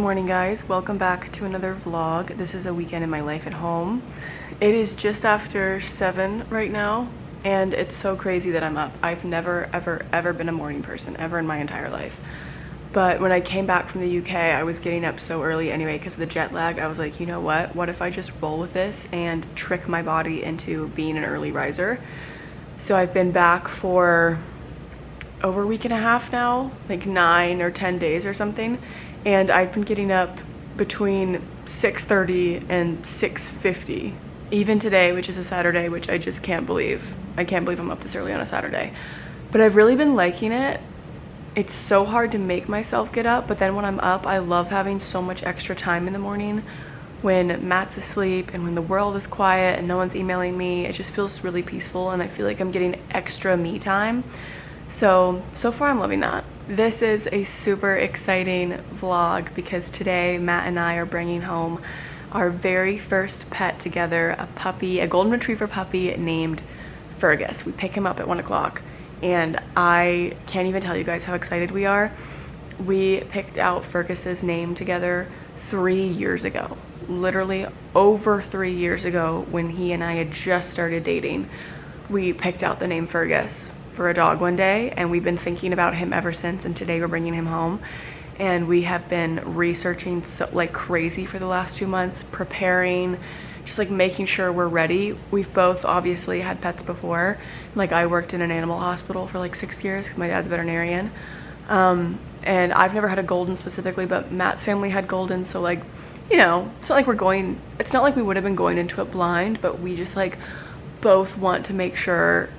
morning, guys. Welcome back to another vlog. This is a weekend in my life at home. It is just after 7 right now, and it's so crazy that I'm up. I've never ever been a morning person ever in my entire life. But when I came back from the UK, I was getting up so early anyway because of the jet lag. I was like, you know what if I just roll with this and trick my body into being an early riser? So I've been back for over a week and a half now, like 9 or 10 days or something, and I've been getting up between 6:30 and 6:50. Even today, which is a Saturday, which I just can't believe. I can't believe I'm up this early on a Saturday. But I've really been liking it. It's so hard to make myself get up, but then when I'm up, I love having so much extra time in the morning when Matt's asleep and when the world is quiet and no one's emailing me. It just feels really peaceful, and I feel like I'm getting extra me time. So far I'm loving that. This is a super exciting vlog because today Matt and I are bringing home our very first pet together, a puppy, a golden retriever puppy named Fergus. We pick him up at 1 o'clock, and I can't even tell you guys how excited we are. We picked out Fergus's name together 3 years ago, literally over 3 years ago, when he and I had just started dating. We picked out the name Fergus for a dog one day, and we've been thinking about him ever since, and today we're bringing him home. And we have been researching like crazy for the last 2 months, preparing, just like making sure we're ready. We've both obviously had pets before. Like, I worked in an animal hospital for like 6 years because my dad's a veterinarian, and I've never had a golden specifically, but Matt's family had golden, so like, you know, it's not like we would have been going into it blind, but we just like both want to make sure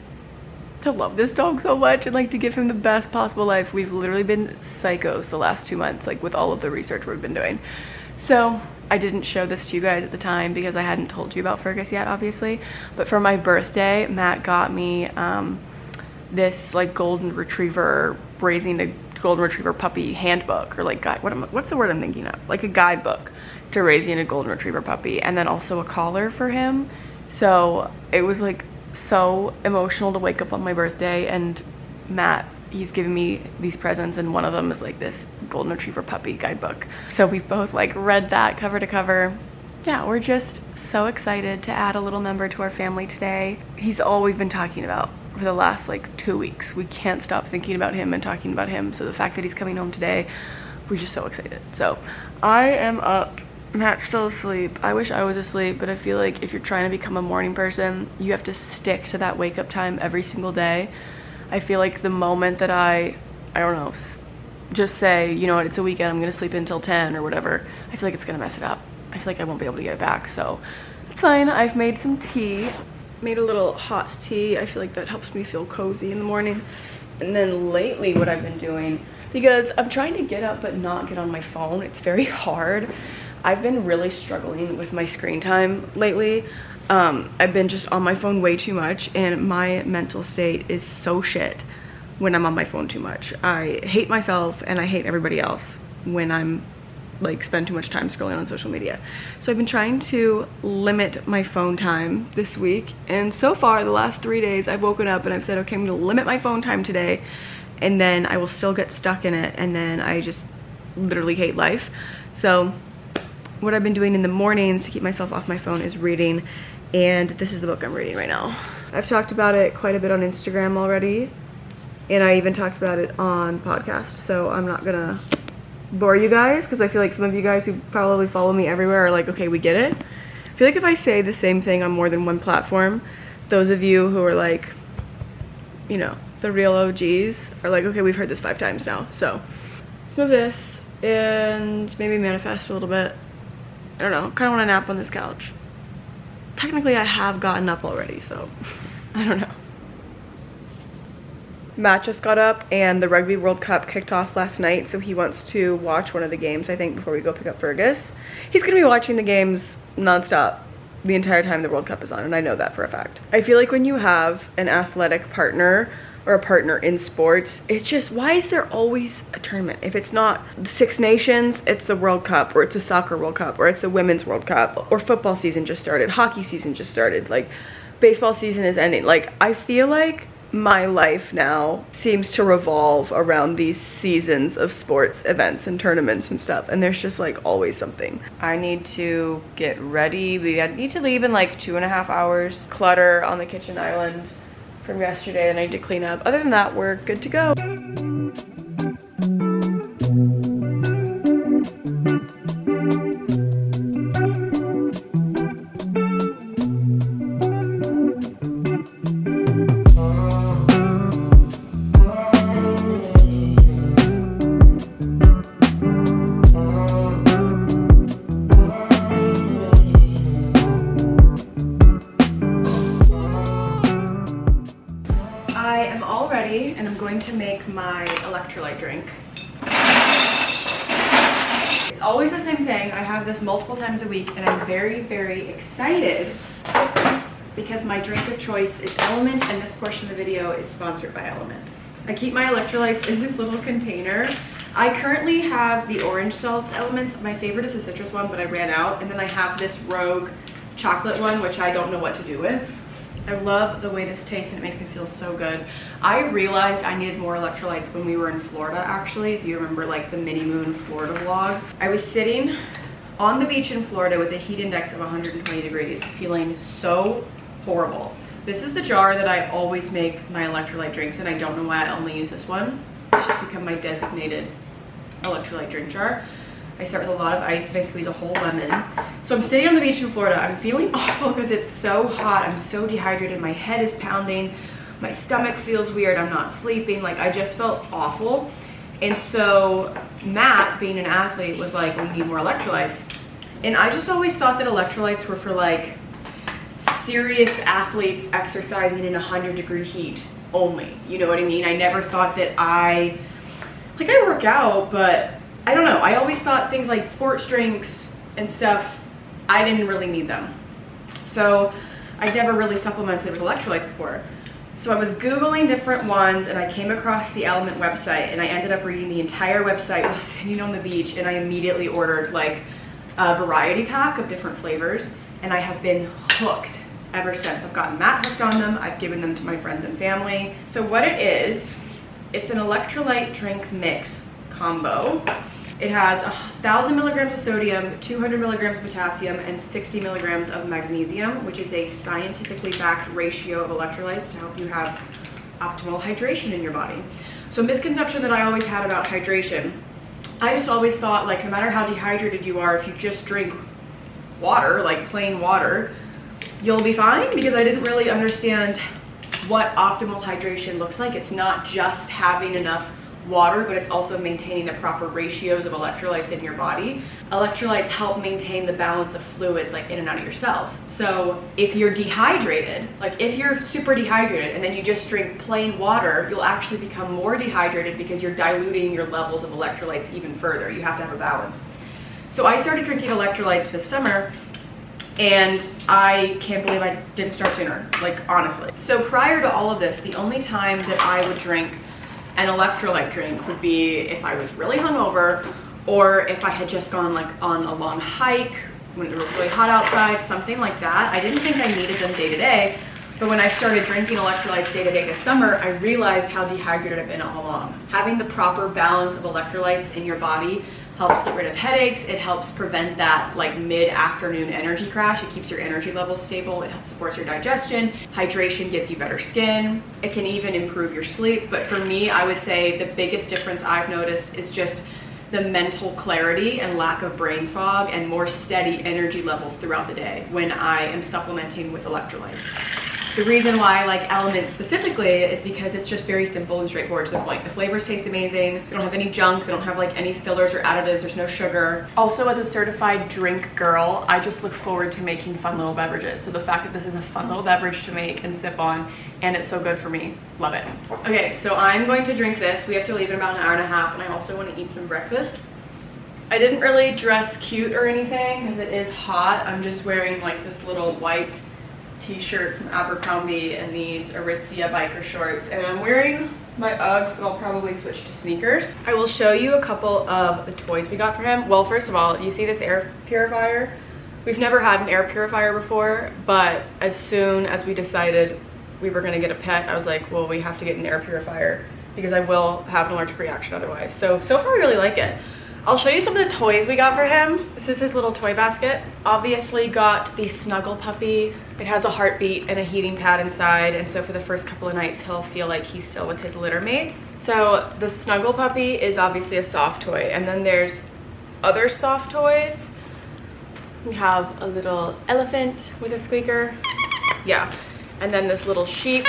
to love this dog so much and like to give him the best possible life. We've literally been psychos the last 2 months, like with all of the research we've been doing. So I didn't show this to you guys at the time because I hadn't told you about Fergus yet, obviously, but for my birthday, Matt got me this like golden retriever, raising a golden retriever puppy handbook, or like what's the word I'm thinking of, like a guidebook to raising a golden retriever puppy, and then also a collar for him. So it was like so emotional to wake up on my birthday and Matt, he's giving me these presents, and one of them is like this golden retriever puppy guidebook. So we've both like read that cover to cover. Yeah, we're just so excited to add a little member to our family today. He's all we've been talking about for the last like 2 weeks. We can't stop thinking about him and talking about him. So the fact that he's coming home today, we're just so excited. So I am up. Matt's still asleep. I wish I was asleep, but I feel like if you're trying to become a morning person, you have to stick to that wake up time every single day. I feel like the moment that I don't know, just say, you know what, it's a weekend, I'm gonna sleep until 10 or whatever, I feel like it's gonna mess it up. I feel like I won't be able to get it back, so it's fine. I've made some tea, made a little hot tea. I feel like that helps me feel cozy in the morning. And then lately what I've been doing, because I'm trying to get up but not get on my phone, it's very hard. I've been really struggling with my screen time lately. I've been just on my phone way too much, and my mental state is so shit when I'm on my phone too much. I hate myself and I hate everybody else when I'm like spend too much time scrolling on social media. So I've been trying to limit my phone time this week, and so far the last 3 days I've woken up and I've said, okay, I'm gonna limit my phone time today, and then I will still get stuck in it, and then I just literally hate life. So what I've been doing in the mornings to keep myself off my phone is reading, and this is the book I'm reading right now. I've talked about it quite a bit on Instagram already, and I even talked about it on podcast, so I'm not gonna bore you guys because I feel like some of you guys who probably follow me everywhere are like, okay, we get it. I feel like if I say the same thing on more than one platform, those of you who are like, you know, the real OGs are like, okay, we've heard this 5 times now. So let's move this and maybe manifest a little bit. I don't know, kind of want to nap on this couch. Technically I have gotten up already, so I don't know. Matt just got up and the Rugby World Cup kicked off last night, so he wants to watch one of the games, I think, before we go pick up Fergus. He's gonna be watching the games nonstop the entire time the World Cup is on, and I know that for a fact. I feel like when you have an athletic partner or a partner in sports, it's just, why is there always a tournament? If it's not the Six Nations, it's the World Cup, or it's a soccer World Cup, or it's the Women's World Cup, or football season just started, hockey season just started, like baseball season is ending. Like, I feel like my life now seems to revolve around these seasons of sports events and tournaments and stuff, and there's just like always something. I need to get ready. We need to leave in like 2.5 hours. Clutter on the kitchen island from yesterday that I need to clean up. Other than that, we're good to go. And I'm going to make my electrolyte drink. It's always the same thing. I have this multiple times a week, and I'm very, very excited because my drink of choice is LMNT, and this portion of the video is sponsored by LMNT. I keep my electrolytes in this little container. I currently have the orange salt LMNTs. My favorite is the citrus one, but I ran out. And then I have this Rogue chocolate one, which I don't know what to do with. I love the way this tastes, and it makes me feel so good. I realized I needed more electrolytes when we were in Florida, actually. If you remember like the Mini Moon Florida vlog. I was sitting on the beach in Florida with a heat index of 120 degrees, feeling so horrible. This is the jar that I always make my electrolyte drinks in. I don't know why I only use this one. It's just become my designated electrolyte drink jar. I start with a lot of ice and I squeeze a whole lemon. So I'm sitting on the beach in Florida. I'm feeling awful because it's so hot. I'm so dehydrated. My head is pounding. My stomach feels weird. I'm not sleeping. Like, I just felt awful. And so Matt, being an athlete, was like, we need more electrolytes. And I just always thought that electrolytes were for like serious athletes exercising in 100-degree heat only. You know what I mean? I never thought that I work out, but I don't know. I always thought things like sports drinks and stuff, I didn't really need them. So I never really supplemented with electrolytes before. So I was Googling different ones, and I came across the LMNT website, and I ended up reading the entire website while sitting on the beach, and I immediately ordered like a variety pack of different flavors, and I have been hooked ever since. I've gotten Matt hooked on them. I've given them to my friends and family. So what it is, it's an electrolyte drink mix combo. It has 1,000 milligrams of sodium, 200 milligrams of potassium, and 60 milligrams of magnesium, which is a scientifically backed ratio of electrolytes to help you have optimal hydration in your body. So a misconception that I always had about hydration, I just always thought, like, no matter how dehydrated you are, if you just drink water, like plain water, you'll be fine, because I didn't really understand what optimal hydration looks like. It's not just having enough water, but it's also maintaining the proper ratios of electrolytes in your body. Electrolytes help maintain the balance of fluids like in and out of your cells. So if you're dehydrated, like if you're super dehydrated and then you just drink plain water, you'll actually become more dehydrated because you're diluting your levels of electrolytes even further. You have to have a balance. So I started drinking electrolytes this summer, and I can't believe I didn't start sooner, like honestly. So prior to all of this, the only time that I would drink an electrolyte drink would be if I was really hungover, or if I had just gone like on a long hike when it was really hot outside, something like that. I didn't think I needed them day to day, but when I started drinking electrolytes day to day this summer, I realized how dehydrated I've been all along. Having the proper balance of electrolytes in your body helps get rid of headaches. It helps prevent that like mid-afternoon energy crash. It keeps your energy levels stable. It supports your digestion. Hydration gives you better skin. It can even improve your sleep. But for me, I would say the biggest difference I've noticed is just the mental clarity and lack of brain fog and more steady energy levels throughout the day when I am supplementing with electrolytes. The reason why I like LMNT specifically is because it's just very simple and straightforward to the point. The flavors taste amazing. They don't have any junk. They don't have like any fillers or additives. There's no sugar. Also, as a certified drink girl, I just look forward to making fun little beverages. So the fact that this is a fun little beverage to make and sip on, and it's so good for me, love it. Okay, so I'm going to drink this. We have to leave in about an hour and a half, and I also want to eat some breakfast. I didn't really dress cute or anything because it is hot. I'm just wearing like this little white t-shirt from Abercrombie and these Aritzia biker shorts, and I'm wearing my Uggs, but I'll probably switch to sneakers. I will show you a couple of the toys we got for him. Well, first of all, you see this air purifier? We've never had an air purifier before, but as soon as we decided we were gonna get a pet, I was like, well, we have to get an air purifier because I will have an allergic reaction otherwise. So far I really like it. I'll show you some of the toys we got for him. This is his little toy basket. Obviously got the Snuggle Puppy. It has a heartbeat and a heating pad inside, and so for the first couple of nights he'll feel like he's still with his litter mates. So the Snuggle Puppy is obviously a soft toy, and then there's other soft toys. We have a little elephant with a squeaker. Yeah. And then this little sheep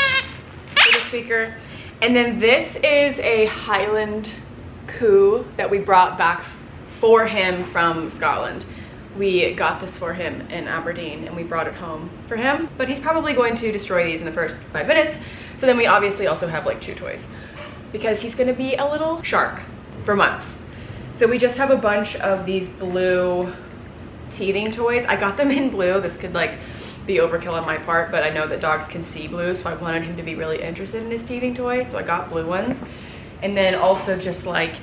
with a squeaker. And then this is a Highland coo that we brought back for him from Scotland. We got this for him in Aberdeen and we brought it home for him, but he's probably going to destroy these in the first 5 minutes. So then we obviously also have like chew toys because he's gonna be a little shark for months. So we just have a bunch of these blue teething toys. I got them in blue. This could like be overkill on my part, but I know that dogs can see blue, so I wanted him to be really interested in his teething toys, so I got blue ones. And then also just like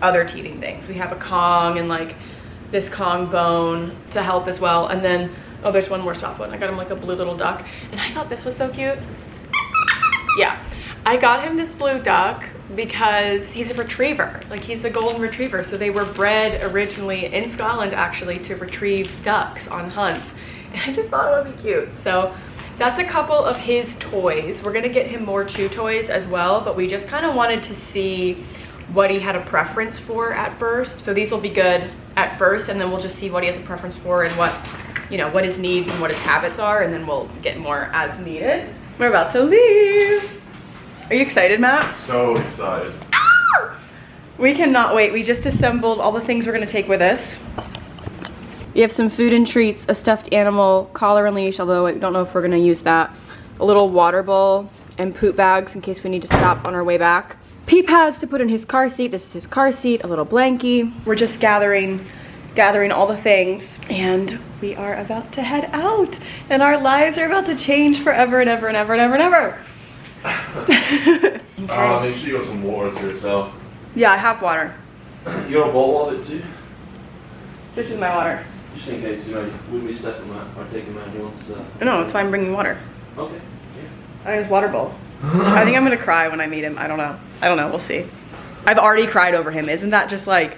other teething things. We have a Kong and like this Kong bone to help as well. And then, oh, there's one more soft one. I got him like a blue little duck, and I thought this was so cute. Yeah, I got him this blue duck because he's a retriever, like he's a golden retriever. So they were bred originally in Scotland actually to retrieve ducks on hunts. And I just thought it would be cute. So that's a couple of his toys. We're gonna get him more chew toys as well, but we just kind of wanted to see what he had a preference for at first. So these will be good at first, and then we'll just see what he has a preference for and what, you know, what his needs and what his habits are, and then we'll get more as needed. We're about to leave. Are you excited, Matt? So excited. We cannot wait. We just assembled all the things we're gonna take with us. We have some food and treats, a stuffed animal, collar and leash, although I don't know if we're gonna use that, a little water bowl, and poop bags in case we need to stop on our way back. Pee pads to put in his car seat. This is his car seat, a little blankie. We're just gathering all the things, and we are about to head out, and our lives are about to change forever and ever and ever and ever and ever. Okay. Make sure you got some water for yourself. Yeah, I have water. You got a bowl of it too? This is my water. Just in case, you know, when we step him out or take him out, he wants to... No, that's why I'm bringing water. Okay, yeah. I have his water bowl. I think I'm gonna cry when I meet him. I don't know, we'll see. I've already cried over him. Isn't that just like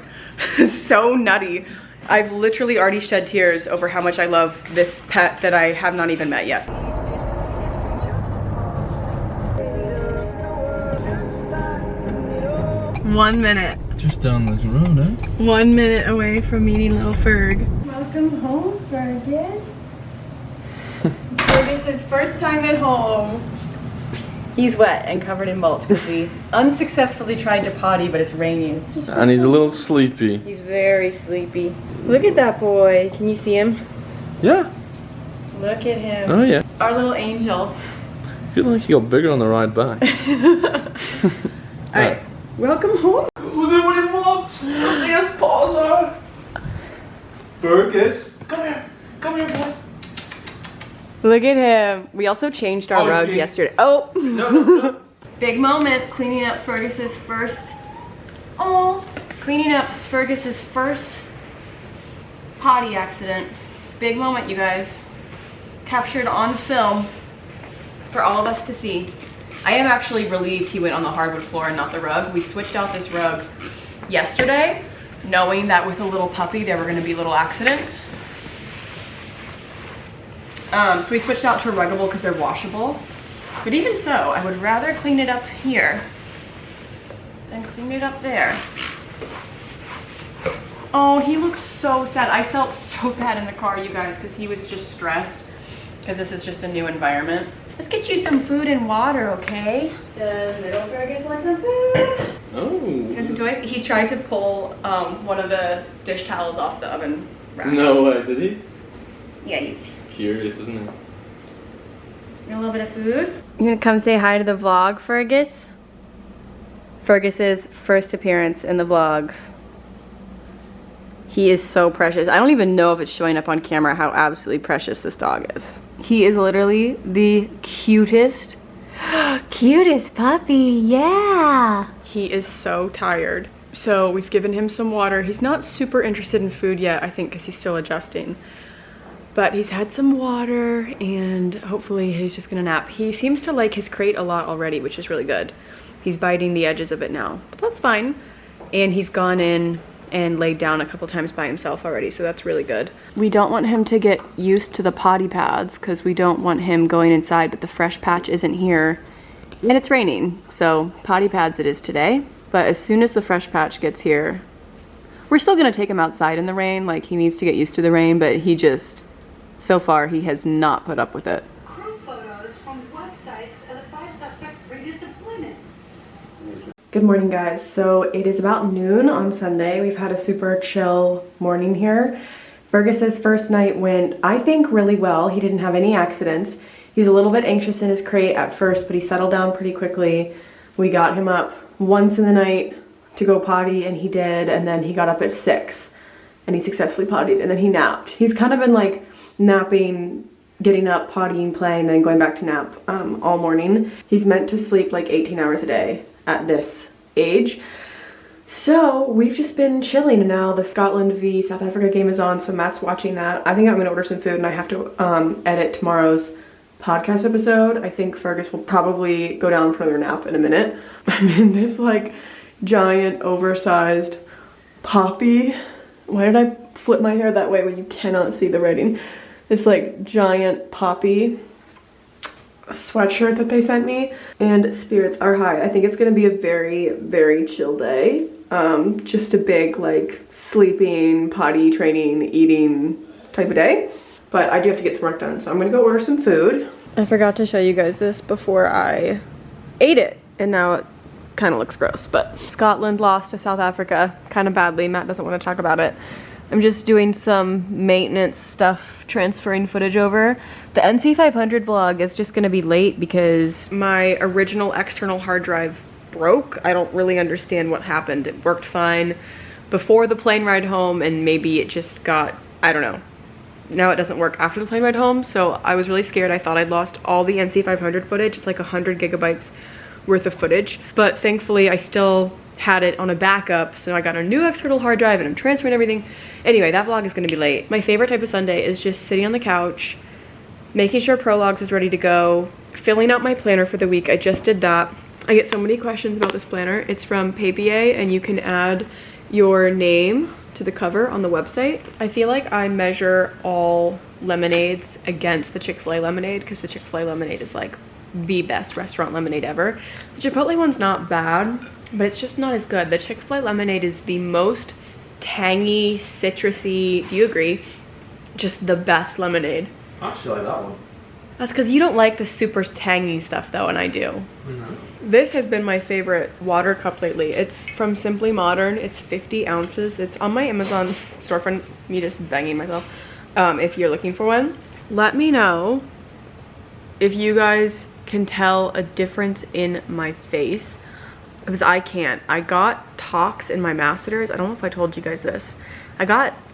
so nutty? I've literally already shed tears over how much I love this pet that I have not even met yet. One minute. Just down this road, eh? 1 minute away from meeting little Ferg. Welcome home, Fergus. Fergus' first time at home. He's wet and covered in mulch because we unsuccessfully tried to potty, but it's raining. And he's a little sleepy. He's very sleepy. Look at that boy. Can you see him? Yeah. Look at him. Oh yeah. Our little angel. I feel like he got bigger on the ride back. Alright, welcome home. Look at what he wants. Look at his paws are. Fergus, come here, boy. Look at him. We also changed our rug yesterday. Oh! No. Big moment, cleaning up Fergus's first. Oh! Cleaning up Fergus's first potty accident. Big moment, you guys. Captured on film for all of us to see. I am actually relieved he went on the hardwood floor and not the rug. We switched out this rug yesterday, knowing that with a little puppy there were going to be little accidents. So we switched out to a ruggable because they're washable. But even so, I would rather clean it up here than clean it up there. Oh, he looks so sad. I felt so bad in the car, you guys, because he was just stressed because this is just a new environment. Let's get you some food and water, okay? Does little Fergus want some food? Oh. And some toys? He tried to pull one of the dish towels off the oven rack. No way, did he? Yeah, he's curious, isn't he? a little bit of food. You gonna come say hi to the vlog, Fergus? Fergus's first appearance in the vlogs. He is so precious. I don't even know if it's showing up on camera how absolutely precious this dog is. He is literally the cutest puppy, yeah. He is so tired. So we've given him some water. He's not super interested in food yet, I think, because he's still adjusting. But he's had some water and hopefully he's just gonna nap. He seems to like his crate a lot already, which is really good. He's biting the edges of it now, but that's fine. And he's gone in and laid down a couple times by himself already, so that's really good. We don't want him to get used to the potty pads because we don't want him going inside, but the fresh patch isn't here. And it's raining, so potty pads it is today. But as soon as the fresh patch gets here, we're still gonna take him outside in the rain. Like, he needs to get used to the rain, but he just, so far, he has not put up with it. Crew photos from websites of the 5 suspects' previous deployments. Good morning, guys. So it is about noon on Sunday. We've had a super chill morning here. Fergus's first night went, I think, really well. He didn't have any accidents. He was a little bit anxious in his crate at first, but he settled down pretty quickly. We got him up once in the night to go potty, and he did, and then he got up at 6 and he successfully pottied, and then he napped. He's kind of been like napping, getting up, pottying, playing, then going back to nap all morning. He's meant to sleep like 18 hours a day at this age. So we've just been chilling, and now the Scotland v South Africa game is on, so Matt's watching that. I think I'm gonna order some food, and I have to edit tomorrow's podcast episode. I think Fergus will probably go down for another nap in a minute. I'm in this like giant oversized poppy. Why did I flip my hair that way when you cannot see the writing? This like giant poppy sweatshirt that they sent me, and spirits are high. I think it's gonna be a very, very chill day. Just a big like sleeping, potty training, eating type of day. But I do have to get some work done, so I'm gonna go order some food. I forgot to show you guys this before I ate it, and now it kind of looks gross. But Scotland lost to South Africa kind of badly. Matt doesn't want to talk about it. I'm just doing some maintenance stuff, transferring footage over. The NC500 vlog is just gonna be late because my original external hard drive broke. I don't really understand what happened. It worked fine before the plane ride home, and maybe it just got, I don't know. Now it doesn't work after the plane ride home, so I was really scared. I thought I'd lost all the NC500 footage. It's like 100 gigabytes worth of footage, but thankfully I still had it on a backup, so I got a new external hard drive and I'm transferring everything. Anyway, that vlog is gonna be late. My favorite type of Sunday is just sitting on the couch, making sure Prologues is ready to go, filling out my planner for the week. I just did that. I get so many questions about this planner. It's from Papier, and you can add your name to the cover on the website. I feel like I measure all lemonades against the Chick-fil-A lemonade because the Chick-fil-A lemonade is like the best restaurant lemonade ever. The Chipotle one's not bad, but it's just not as good. The Chick-fil-A lemonade is the most tangy, citrusy, do you agree? Just the best lemonade. I actually like that one. That's because you don't like the super tangy stuff though, and I do. Mm-hmm. This has been my favorite water cup lately. It's from Simply Modern. It's 50 ounces. It's on my Amazon storefront. Me just banging myself. If you're looking for one, let me know if you guys can tell a difference in my face, because I can't. I got tox in my masseters. I don't know if I told you guys this. I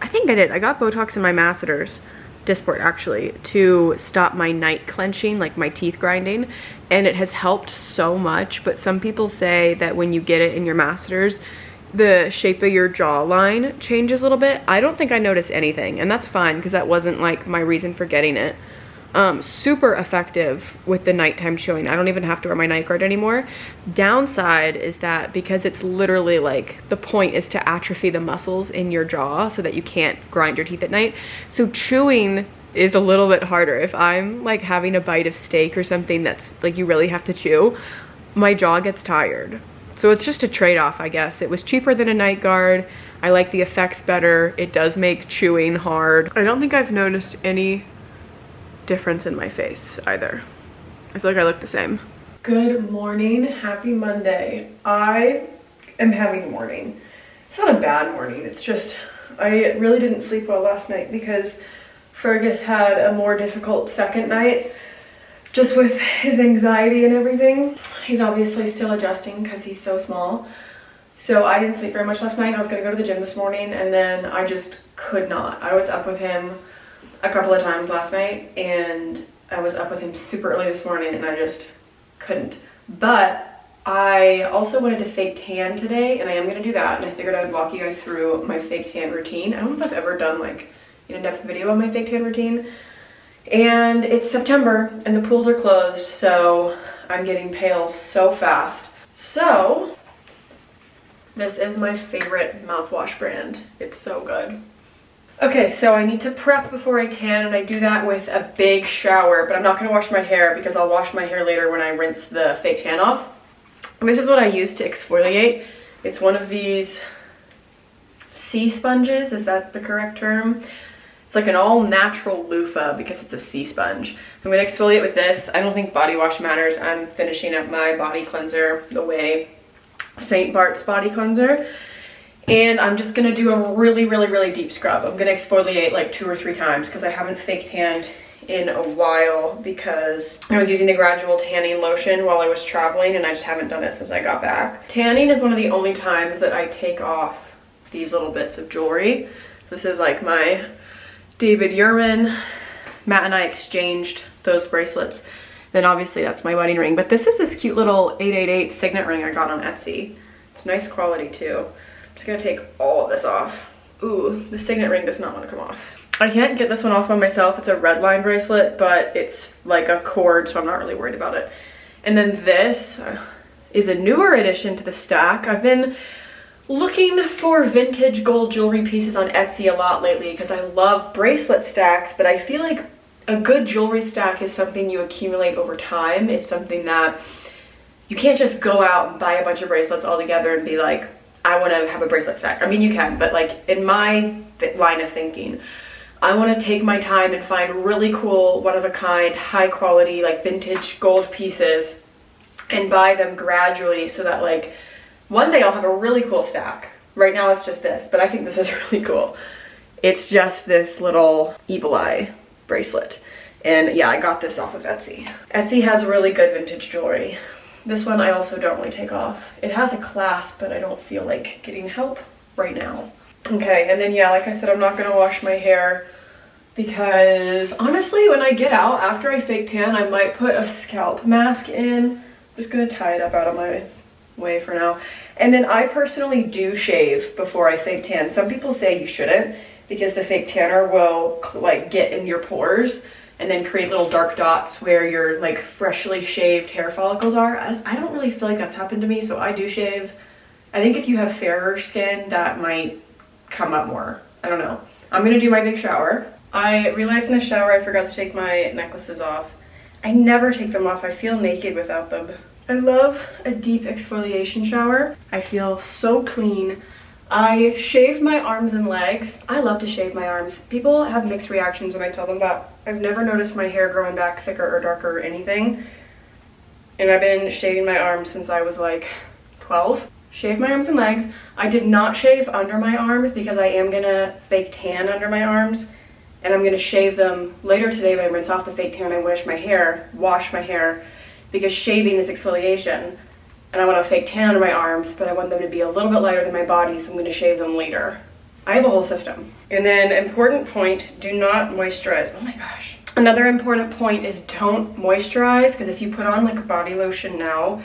think I did. I got Botox in my masseters, Dysport actually, to stop my night clenching, like my teeth grinding, and it has helped so much. But some people say that when you get it in your masseters, the shape of your jawline changes a little bit. I don't think I notice anything, and that's fine because that wasn't like my reason for getting it. Super effective with the nighttime showing. I don't even have to wear my night guard anymore. Downside is that because it's literally like the point is to atrophy the muscles in your jaw so that you can't grind your teeth at night. So chewing is a little bit harder. If I'm like having a bite of steak or something that's like you really have to chew, my jaw gets tired. So it's just a trade-off, I guess. It was cheaper than a night guard. I like the effects better. It does make chewing hard. I don't think I've noticed any difference in my face either. I feel like I look the same. Good morning, happy Monday. I am having a morning. It's not a bad morning, it's just I really didn't sleep well last night because Fergus had a more difficult second night just with his anxiety and everything. He's obviously still adjusting because he's so small. So I didn't sleep very much last night. I was gonna go to the gym this morning and then I just could not. I was up with him a couple of times last night and I was up with him super early this morning and I just couldn't. But I also wanted to fake tan today and I am gonna do that, and I figured I would walk you guys through my fake tan routine. I don't know if I've ever done like an in-depth video on my fake tan routine. And it's September and the pools are closed, so I'm getting pale so fast. So this is my favorite mouthwash brand. It's so good. Okay, so I need to prep before I tan, and I do that with a big shower, but I'm not gonna wash my hair because I'll wash my hair later when I rinse the fake tan off. And this is what I use to exfoliate. It's one of these sea sponges, is that the correct term? It's like an all-natural loofah because it's a sea sponge. I'm gonna exfoliate with this. I don't think body wash matters. I'm finishing up my body cleanser the way St. Bart's body cleanser. And I'm just gonna do a really deep scrub. I'm gonna exfoliate like 2 or 3 times because I haven't fake tanned in a while because I was using the gradual tanning lotion while I was traveling, and I just haven't done it since I got back. Tanning is one of the only times that I take off these little bits of jewelry. This is like my David Yurman. Matt and I exchanged those bracelets. Then obviously that's my wedding ring, but this is this cute little 888 signet ring I got on Etsy. It's nice quality too. I'm just gonna take all of this off. Ooh, the signet ring does not want to come off. I can't get this one off on myself. It's a red line bracelet, but it's like a cord, so I'm not really worried about it. And then this is a newer addition to the stack. I've been looking for vintage gold jewelry pieces on Etsy a lot lately because I love bracelet stacks, but I feel like a good jewelry stack is something you accumulate over time. It's something that you can't just go out and buy a bunch of bracelets all together and be like, I want to have a bracelet stack. I mean, you can, but like in my line of thinking, I want to take my time and find really cool, one-of-a-kind, high-quality, like vintage gold pieces and buy them gradually so that like one day I'll have a really cool stack. Right now it's just this, but I think this is really cool. It's just this little evil eye bracelet. And yeah, I got this off of Etsy. Etsy has really good vintage jewelry. This one I also don't really take off. It has a clasp, but I don't feel like getting help right now. Okay, and then yeah, like I said, I'm not gonna wash my hair because honestly, when I get out after I fake tan, I might put a scalp mask in. I'm just gonna tie it up out of my way for now. And then I personally do shave before I fake tan. Some people say you shouldn't because the fake tanner will like get in your pores and then create little dark dots where your like freshly shaved hair follicles are. I don't really feel like that's happened to me, so I do shave. I think if you have fairer skin, that might come up more. I don't know. I'm gonna do my big shower. I realized in the shower I forgot to take my necklaces off. I never take them off. I feel naked without them. I love a deep exfoliation shower. I feel so clean. I shave my arms and legs. I love to shave my arms. People have mixed reactions when I tell them that. I've never noticed my hair growing back thicker or darker or anything. And I've been shaving my arms since I was like 12. Shave my arms and legs. I did not shave under my arms because I am gonna fake tan under my arms. And I'm gonna shave them later today when I rinse off the fake tan and wash my hair because shaving is exfoliation. And I want a fake tan under my arms, but I want them to be a little bit lighter than my body, so I'm gonna shave them later. I have a whole system. And then important point, do not moisturize. Oh my gosh. Another important point is don't moisturize, because if you put on like a body lotion now,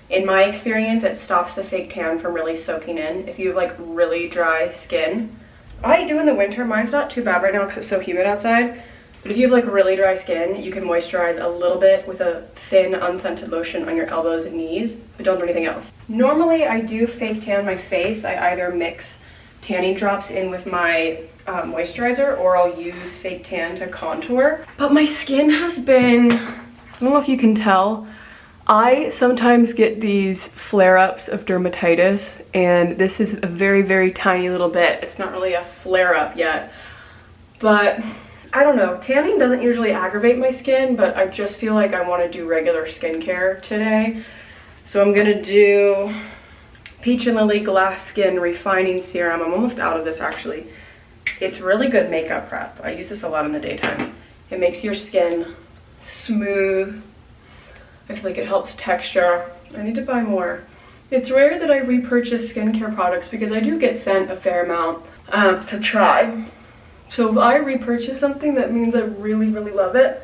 in my experience, it stops the fake tan from really soaking in. If you have like really dry skin, I do in the winter. Mine's not too bad right now because it's so humid outside. But if you have like really dry skin, you can moisturize a little bit with a thin unscented lotion on your elbows and knees, but don't do anything else. Normally I do fake tan my face. I either mix tanning drops in with my moisturizer, or I'll use fake tan to contour. But my skin has been, I don't know if you can tell, I sometimes get these flare-ups of dermatitis, and this is a very tiny little bit. It's not really a flare-up yet, but I don't know. Tanning doesn't usually aggravate my skin, but I just feel like I want to do regular skincare today. So I'm gonna do Peach and Lily Glass Skin Refining Serum. I'm almost out of this actually. It's really good makeup prep. I use this a lot in the daytime. It makes your skin smooth. I feel like it helps texture. I need to buy more. It's rare that I repurchase skincare products because I do get sent a fair amount to try. So if I repurchase something, that means I really love it,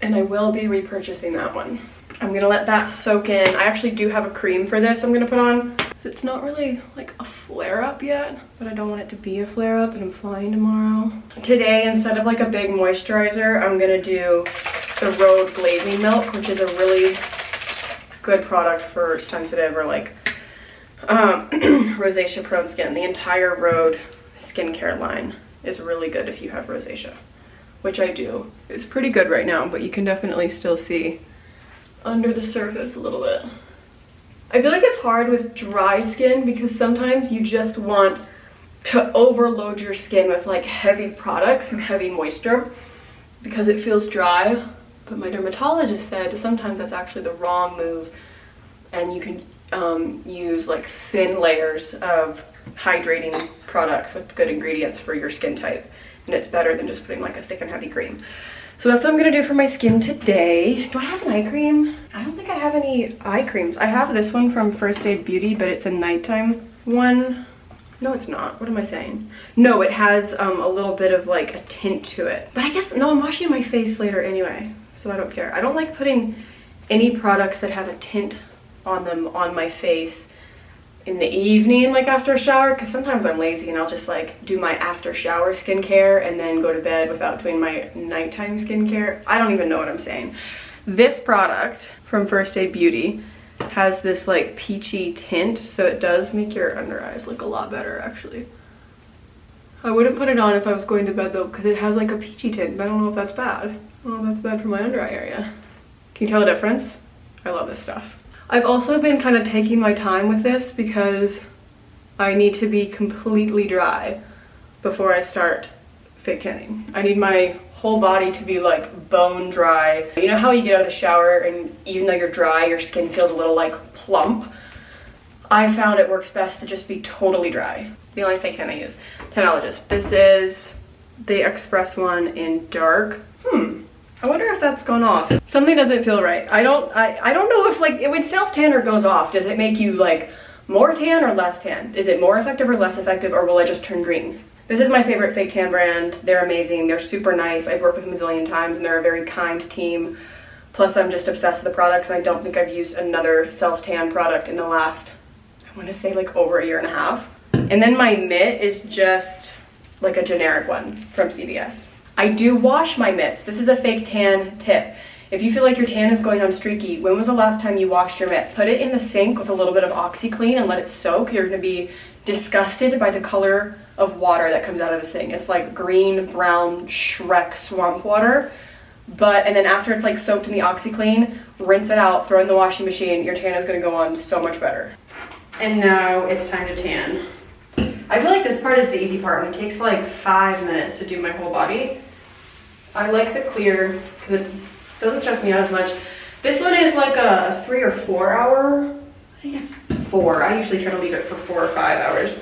and I will be repurchasing that one. I'm gonna let that soak in. I actually do have a cream for this I'm gonna put on. It's not really like a flare-up yet, but I don't want it to be a flare-up, and I'm flying tomorrow. Today, instead of like a big moisturizer, I'm gonna do the Rhode Glazing Milk, which is a really good product for sensitive or like rosacea prone skin. The entire Rhode skincare line is really good if you have rosacea, which I do. It's pretty good right now, but you can definitely still see under the surface a little bit. I feel like it's hard with dry skin because sometimes you just want to overload your skin with like heavy products and heavy moisture because it feels dry. But my dermatologist said sometimes that's actually the wrong move, and you can use like thin layers of hydrating products with good ingredients for your skin type, and it's better than just putting like a thick and heavy cream. So that's what I'm gonna do for my skin today. Do I have an eye cream? I don't think I have any eye creams. I have this one from First Aid Beauty, but it's a nighttime one. No, it's not. What am I saying? No, it has a little bit of like a tint to it. But I guess, no, I'm washing my face later anyway, so I don't care. I don't like putting any products that have a tint on them on my face in the evening, like after a shower, because sometimes I'm lazy and I'll just like do my after shower skincare and then go to bed without doing my nighttime skincare. I don't even know what I'm saying. This product from First Aid Beauty has this like peachy tint, so it does make your under eyes look a lot better actually. I wouldn't put it on if I was going to bed though, because it has like a peachy tint, but I don't know if that's bad. I don't know if that's bad for my under eye area. Can you tell the difference? I love this stuff. I've also been kind of taking my time with this because I need to be completely dry before I start fake tanning. I need my whole body to be like bone dry. You know how you get out of the shower and even though you're dry, your skin feels a little like plump? I found it works best to just be totally dry. The only fake tan I use. Tanologist. This is the Express one in dark. I wonder if that's gone off. Something doesn't feel right. I don't know if like, when self-tanner goes off, does it make you like more tan or less tan? Is it more effective or less effective, or will it just turn green? This is my favorite fake tan brand. They're amazing. They're super nice. I've worked with them a zillion times and they're a very kind team. Plus I'm just obsessed with the products, and I don't think I've used another self-tan product in the last, I want to say like over a year and a half. And then my mitt is just like a generic one from CVS. I do wash my mitts. This is a fake tan tip. If you feel like your tan is going on streaky, when was the last time you washed your mitt? Put it in the sink with a little bit of OxyClean and let it soak. You're gonna be disgusted by the color of water that comes out of this thing. It's like green, brown Shrek swamp water. And then after it's like soaked in the OxyClean, rinse it out, throw it in the washing machine. Your tan is gonna go on so much better. And now it's time to tan. I feel like this part is the easy part, and it takes like 5 minutes to do my whole body. I like the clear because it doesn't stress me out as much. This one is like a 3 or 4 hour. I think it's 4. I usually try to leave it for 4 or 5 hours.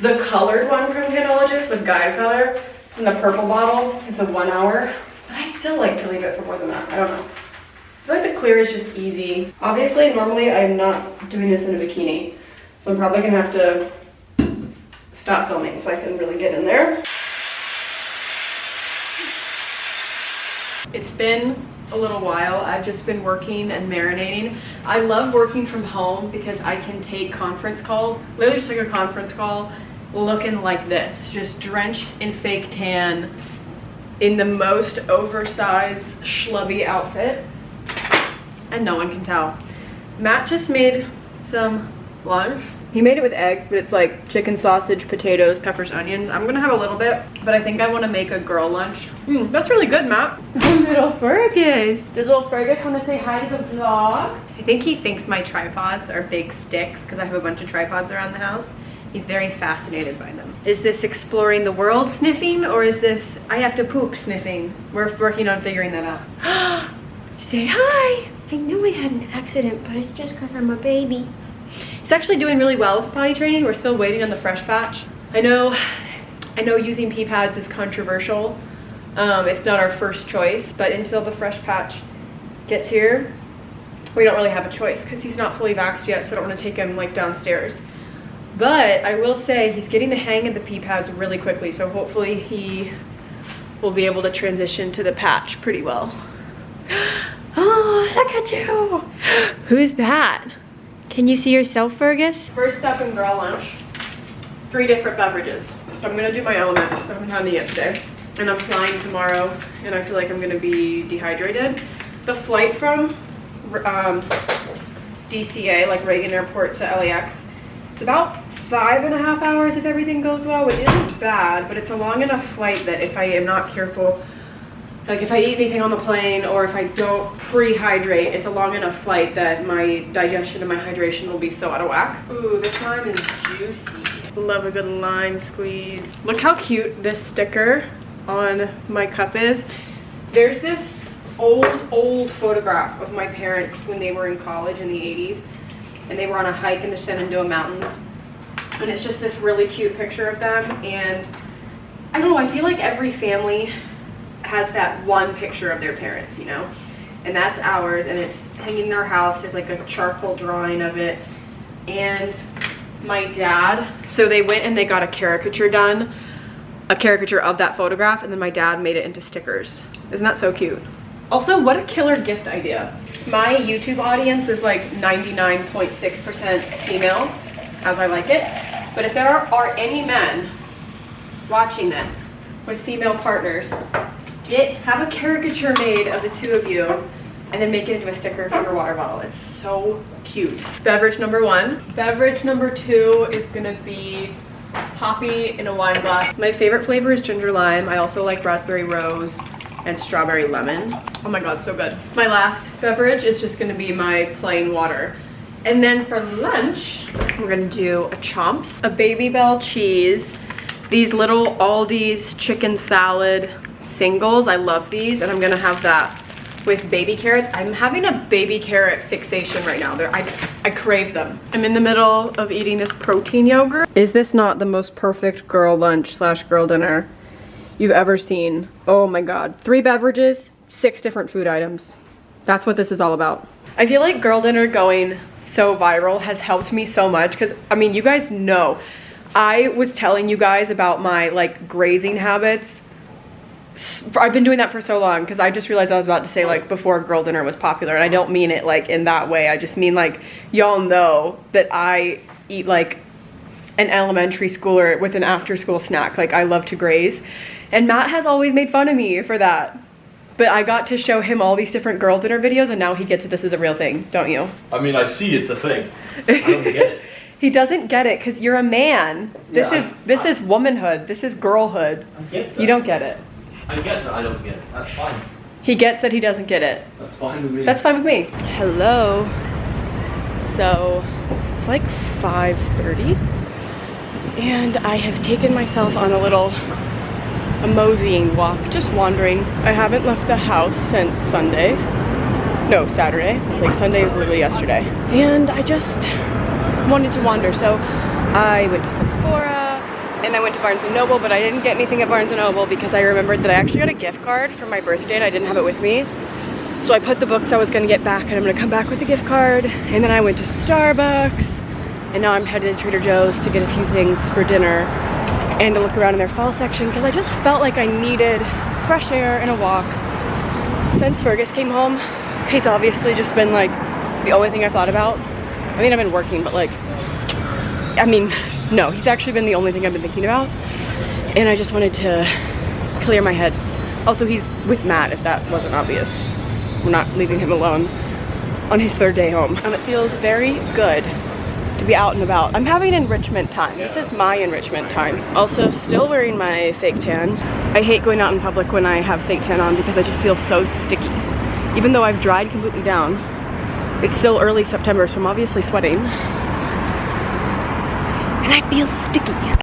The colored one from Tanologist with Guide Color in the purple bottle is a 1 hour. But I still like to leave it for more than that. I don't know. I feel like the clear is just easy. Obviously, normally I'm not doing this in a bikini, so I'm probably gonna have to stop filming so I can really get in there. It's been a little while. I've just been working and marinating. I love working from home because I can take conference calls. Literally just take a conference call looking like this, just drenched in fake tan in the most oversized schlubby outfit, and no one can tell. Matt just made some lunch. He made it with eggs, but it's like chicken, sausage, potatoes, peppers, onions. I'm gonna have a little bit, but I think I wanna make a girl lunch. That's really good, Matt. Little Fergus. Does little Fergus wanna say hi to the vlog? I think he thinks my tripods are big sticks because I have a bunch of tripods around the house. He's very fascinated by them. Is this exploring the world sniffing, or is this I have to poop sniffing? We're working on figuring that out. Say hi. I knew I had an accident, but it's just because I'm a baby. He's actually doing really well with potty training. We're still waiting on the fresh patch. I know using pee pads is controversial. It's not our first choice, but until the fresh patch gets here, we don't really have a choice because he's not fully vaxxed yet, so I don't want to take him like downstairs. But I will say he's getting the hang of the pee pads really quickly, so hopefully he will be able to transition to the patch pretty well. Oh, look at you. Who's that? Can you see yourself, Fergus? First up in girl lunch, 3 different beverages. So I'm gonna do my LMNT because I haven't had any yet today. And I'm flying tomorrow and I feel like I'm gonna be dehydrated. The flight from DCA, like Reagan Airport to LAX, it's about 5.5 hours if everything goes well, which isn't bad, but it's a long enough flight that if I am not careful, like if I eat anything on the plane or if I don't pre-hydrate, it's a long enough flight that my digestion and my hydration will be so out of whack. Ooh, this lime is juicy. Love a good lime squeeze. Look how cute this sticker on my cup is. There's this old photograph of my parents when they were in college in the 80s, and they were on a hike in the Shenandoah Mountains. And it's just this really cute picture of them, and I don't know, I feel like every family has that one picture of their parents, you know? And that's ours, and it's hanging in our house. There's like a charcoal drawing of it. And my dad, so they went and they got a caricature done, a caricature of that photograph, and then my dad made it into stickers. Isn't that so cute? Also, what a killer gift idea. My YouTube audience is like 99.6% female, as I like it. But if there are any men watching this with female partners, have a caricature made of the 2 of you and then make it into a sticker for your water bottle. It's so cute. Beverage number 1. Beverage number 2 is gonna be Poppy in a wine glass. My favorite flavor is ginger lime. I also like raspberry rose and strawberry lemon. Oh my god, so good. My last beverage is just gonna be my plain water. And then for lunch, we're gonna do a chomps, a Baby Bell cheese, these little Aldi's chicken salad singles. I love these, and I'm gonna have that with baby carrots. I'm having a baby carrot fixation right now. I crave them. I'm in the middle of eating this protein yogurt. Is this not the most perfect girl lunch / girl dinner you've ever seen? Oh my god. 3 beverages, 6 different food items. That's what this is all about. I feel like girl dinner going so viral has helped me so much because, I mean, you guys know, I was telling you guys about my like grazing habits. I've been doing that for so long because I just realized I was about to say like before girl dinner was popular, and I don't mean it like in that way. I just mean like y'all know that I eat like an elementary schooler with an after school snack. Like I love to graze, and Matt has always made fun of me for that. But I got to show him all these different girl dinner videos, and now he gets it. This is a real thing, don't you? I mean, I see it's a thing. I don't get it. He doesn't get it because you're a man. Yeah, this is womanhood. This is girlhood. I get that. You don't get it. I get that I don't get it. That's fine. He gets that he doesn't get it. That's fine with me. That's fine with me. Hello. So it's like 5:30, and I have taken myself on a moseying walk, just wandering. I haven't left the house since Sunday. No, Saturday. It's like Sunday was literally yesterday. And I just wanted to wander. So I went to Sephora and I went to Barnes & Noble, but I didn't get anything at Barnes & Noble because I remembered that I actually got a gift card for my birthday and I didn't have it with me. So I put the books I was gonna get back, and I'm gonna come back with the gift card. And then I went to Starbucks, and now I'm headed to Trader Joe's to get a few things for dinner and to look around in their fall section because I just felt like I needed fresh air and a walk. Since Fergus came home, he's obviously just been like the only thing I've thought about. I mean, I've been working, but like, I mean, no, he's actually been the only thing I've been thinking about. And I just wanted to clear my head. Also, he's with Matt, if that wasn't obvious. We're not leaving him alone on his 3rd day home. And it feels very good to be out and about. I'm having enrichment time. This is my enrichment time. Also, still wearing my fake tan. I hate going out in public when I have fake tan on because I just feel so sticky. Even though I've dried completely down, it's still early September, so I'm obviously sweating. And I feel sticky.